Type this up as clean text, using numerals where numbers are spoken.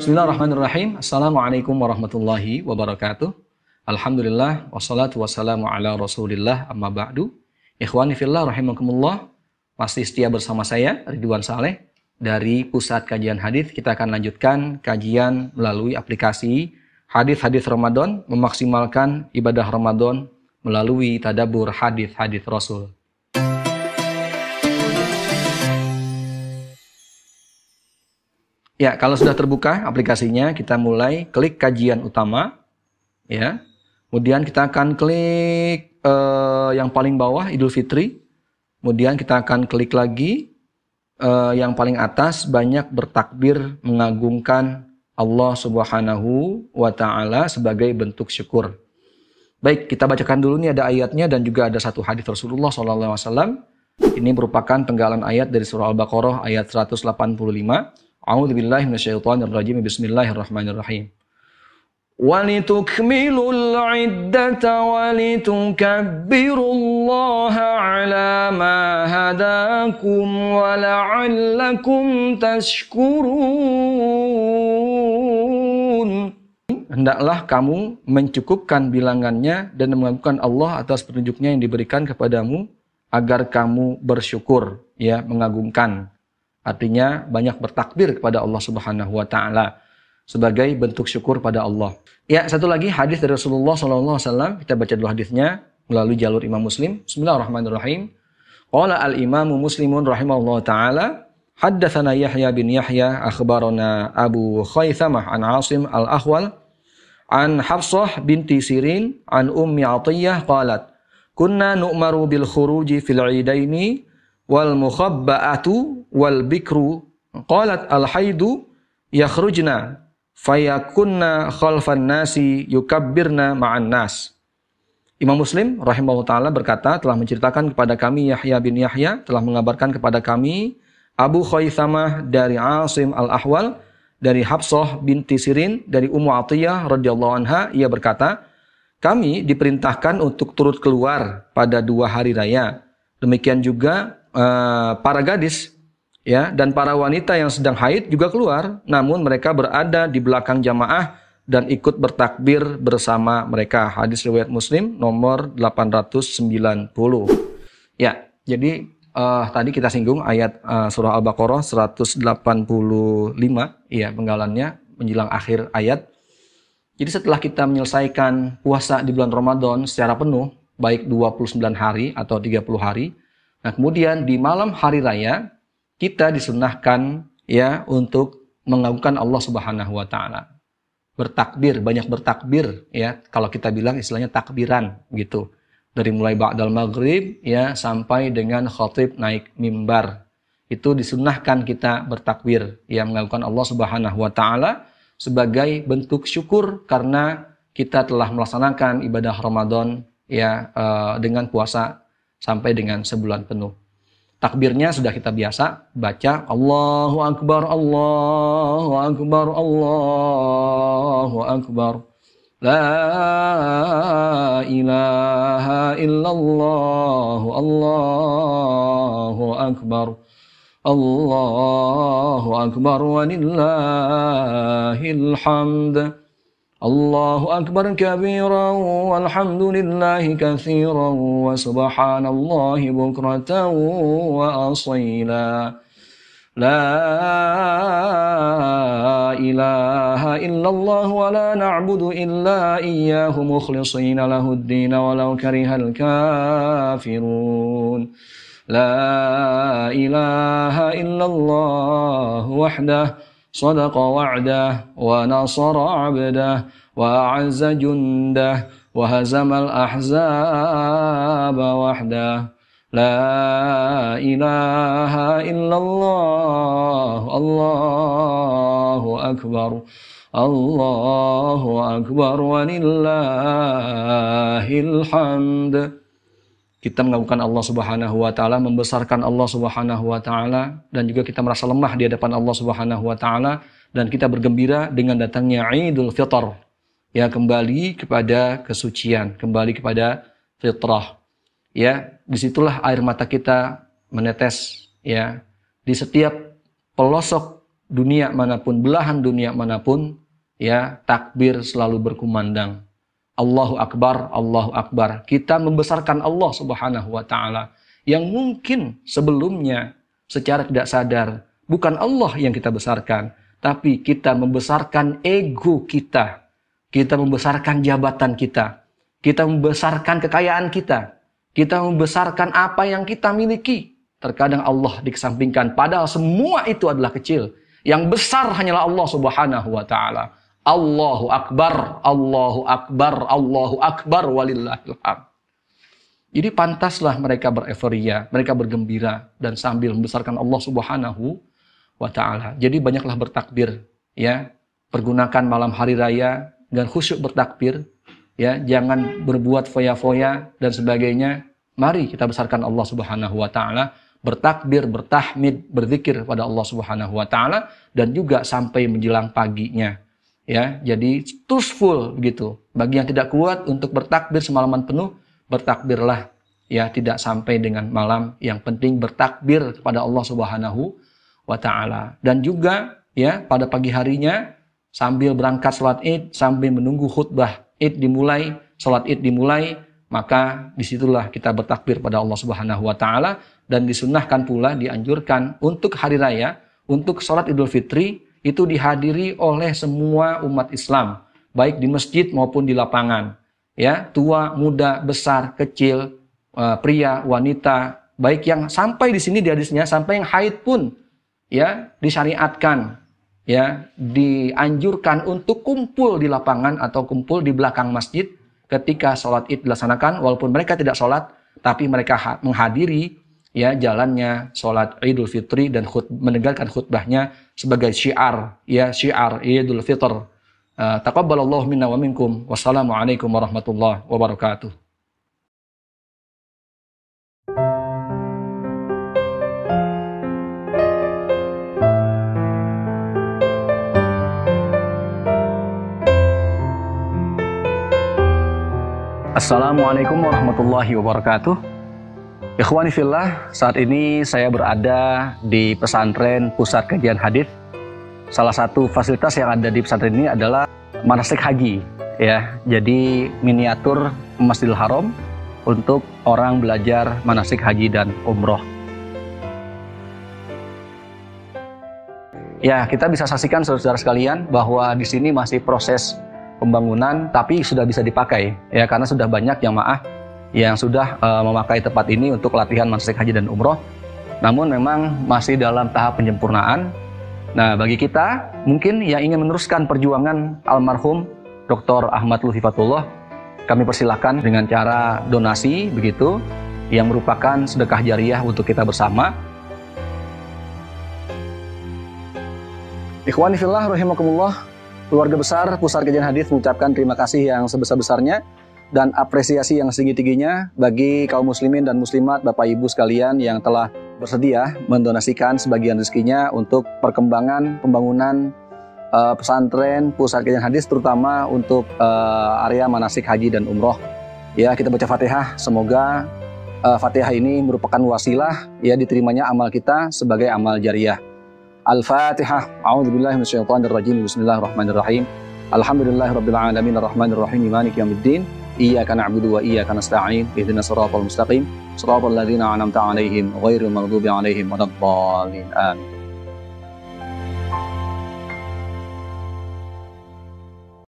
Bismillahirrahmanirrahim. Assalamualaikum warahmatullahi wabarakatuh. Alhamdulillah wassalatu wassalamu ala Rasulillah amma ba'du. Ikhwani fillah rahimakumullah. Masih setia bersama saya Ridwan Saleh dari Pusat Kajian Hadis. Kita akan lanjutkan kajian melalui aplikasi Hadis-Hadis Ramadan, memaksimalkan ibadah Ramadan melalui tadabbur hadis-hadis Rasul. Ya, kalau sudah terbuka aplikasinya, kita mulai klik kajian utama, ya. Kemudian kita akan klik yang paling bawah Idul Fitri. Kemudian kita akan klik lagi yang paling atas banyak bertakbir mengagungkan Allah Subhanahu wa Ta'ala sebagai bentuk syukur. Baik, kita bacakan dulu nih ada ayatnya dan juga ada satu hadis Rasulullah SAW. Ini merupakan penggalan ayat dari surah Al-Baqarah ayat 185. A'udzubillahi minasyaitonirrajim. Bismillahirrahmanirrahim. Walitukmilul iddata walitukabbirullaha ala ma hadakum wa la'allakum tashkurun. Hendaklah kamu mencukupkan bilangannya dan mengagungkan Allah atas petunjuknya yang diberikan kepadamu agar kamu bersyukur, ya, mengagungkan. Artinya banyak bertakbir kepada Allah Subhanahu wa Ta'ala sebagai bentuk syukur pada Allah. Ya, satu lagi hadis dari Rasulullah SAW. Kita baca dulu hadisnya melalui jalur Imam Muslim. Bismillahirrahmanirrahim. Qala al-Imamu Muslimun rahimahullah ta'ala, haddatsana Yahya bin Yahya akhbarana Abu Khaythamah an Asim al-Ahwal an Hafsah binti Sirin an Ummi Atiyah qalat, kunna nu'maru bil khuruji fil 'idaini wal mukhabba'atu wal bikru qalat al haidu yakhrujna fayakunna khalfan nasi yukabbirna ma'an nas. Imam Muslim rahimahullah ta'ala berkata, telah menceritakan kepada kami Yahya bin Yahya, telah mengabarkan kepada kami Abu Khaythamah dari Asim al-Ahwal, dari Hafsah binti Sirin, dari Ummu Atiyah radhiyallahu anha, ia berkata, kami diperintahkan untuk turut keluar pada 2 hari raya. Demikian juga para gadis, ya, dan para wanita yang sedang haid juga keluar, namun mereka berada di belakang jamaah dan ikut bertakbir bersama mereka. Hadis riwayat Muslim nomor 890. Ya, jadi tadi kita singgung ayat surah Al-Baqarah 185, ya, penggalannya menjelang akhir ayat. Jadi setelah kita menyelesaikan puasa di bulan Ramadan secara penuh, baik 29 hari atau 30 hari, nah kemudian di malam hari raya kita disunahkan, ya, untuk mengagungkan Allah Subhanahu wa Ta'ala. Bertakbir, banyak bertakbir, ya, kalau kita bilang istilahnya takbiran gitu. Dari mulai ba'dal maghrib, ya, sampai dengan khatib naik mimbar. Itu disunahkan kita bertakbir, ya, mengagungkan Allah Subhanahu wa Ta'ala sebagai bentuk syukur karena kita telah melaksanakan ibadah Ramadan, ya, dengan puasa sampai dengan sebulan penuh. Takbirnya sudah kita biasa baca Allahu Akbar, Allahu Akbar, Allahu Akbar. La ilaha illallah, Allahu Akbar. Allahu Akbar walillahil hamd. Allahu Akbar kabiran walhamdulillahi katsiran wa subhanallahi bukratan wa asila. La ilaha illallah wa la na'budu illa iyyahu mukhlishina lahud-din walau karihal kafirun. La ilaha illallah wahdah صدق وعده ونصر عبده وأعز جنده وهزم الأحزاب وحده لا إله إلا الله الله أكبر الله أكبر ولله الحمد. Kita mengagungkan Allah Subhanahu wa Ta'ala, membesarkan Allah Subhanahu wa Ta'ala, dan juga kita merasa lemah di hadapan Allah Subhanahu wa Ta'ala, dan kita bergembira dengan datangnya Idul Fitr, ya, kembali kepada kesucian, kembali kepada fitrah. Ya, disitulah air mata kita menetes, ya, di setiap pelosok dunia manapun, belahan dunia manapun, ya, takbir selalu berkumandang. Allahu Akbar, Allahu Akbar. Kita membesarkan Allah Subhanahu wa taala yang mungkin sebelumnya secara tidak sadar bukan Allah yang kita besarkan, tapi kita membesarkan ego kita. Kita membesarkan jabatan kita. Kita membesarkan kekayaan kita. Kita membesarkan apa yang kita miliki. Terkadang Allah dikesampingkan, padahal semua itu adalah kecil. Yang besar hanyalah Allah Subhanahu wa taala. Allahu Akbar, Allahu Akbar, Allahu Akbar, walillahil hamd. Jadi pantaslah mereka bereforia, mereka bergembira dan sambil membesarkan Allah Subhanahu wa taala. Jadi banyaklah bertakbir, ya. Pergunakan malam hari raya dan khusyuk bertakbir, ya. Jangan berbuat foya-foya dan sebagainya. Mari kita besarkan Allah Subhanahu wa taala, bertakbir, bertahmid, berzikir pada Allah Subhanahu wa taala dan juga sampai menjelang paginya. Ya, jadi terus full begitu. Bagi yang tidak kuat untuk bertakbir semalaman penuh, bertakbirlah, ya, tidak sampai dengan malam. Yang penting bertakbir kepada Allah Subhanahu wa taala. Dan juga, ya, pada pagi harinya sambil berangkat salat Id, sambil menunggu khutbah Id dimulai, salat Id dimulai, maka disitulah kita bertakbir pada Allah Subhanahu wa taala. Dan disunnahkan pula, dianjurkan untuk hari raya, untuk salat Idul Fitri itu dihadiri oleh semua umat Islam, baik di masjid maupun di lapangan, ya, tua, muda, besar, kecil, pria, wanita, baik yang sampai di sini di hadisnya sampai yang haid pun, ya, disyariatkan, ya, dianjurkan untuk kumpul di lapangan atau kumpul di belakang masjid ketika sholat Id dilaksanakan, walaupun mereka tidak sholat, tapi mereka menghadiri, ya, jalannya sholat Idul Fitri dan mendengarkan khutbahnya sebagai syiar, ya, syiar Idul Fitr. Taqabbalallahu minna wa minkum. Wassalamualaikum warahmatullahi wabarakatuh. Assalamualaikum warahmatullahi wabarakatuh. Ikhwani fillah, saat ini saya berada di pesantren Pusat Kajian Hadis. Salah satu fasilitas yang ada di pesantren ini adalah manasik haji, ya. Jadi miniatur Masjidil Haram untuk orang belajar manasik haji dan umroh. Ya, kita bisa saksikan saudara-saudara sekalian bahwa di sini masih proses pembangunan, tapi sudah bisa dipakai, ya, karena sudah banyak jamaah yang sudah memakai tempat ini untuk latihan manasik haji dan umroh. Namun memang masih dalam tahap penyempurnaan. Nah, bagi kita mungkin yang ingin meneruskan perjuangan almarhum Dr. Ahmad Lutfi Fatullah, kami persilahkan dengan cara donasi begitu, yang merupakan sedekah jariah untuk kita bersama. Ikhwani fillah rahimakumullah, keluarga besar Pusat Kajian Hadis mengucapkan terima kasih yang sebesar-besarnya dan apresiasi yang setinggi-tingginya bagi kaum muslimin dan muslimat, Bapak Ibu sekalian yang telah bersedia mendonasikan sebagian rezekinya untuk perkembangan pembangunan pesantren Pusat Kajian Hadis, terutama untuk area manasik haji dan umroh. Ya, kita baca Fatihah, semoga Fatihah ini merupakan wasilah, ya, diterimanya amal kita sebagai amal jariah. Al-Fatihah. A'udzubillahi minasyaitonirrajim. Bismillahirrahmanirrahim. Alhamdulillahirabbil alamin arrahmanir rahim maliki yaumiddin. Iyyaka na'budu wa iyyaka nasta'in. Ihdinas siratal mustaqim. Shiratal ladzina an'amta 'alaihim ghairil maghdubi 'alaihim waladdallin. Amin.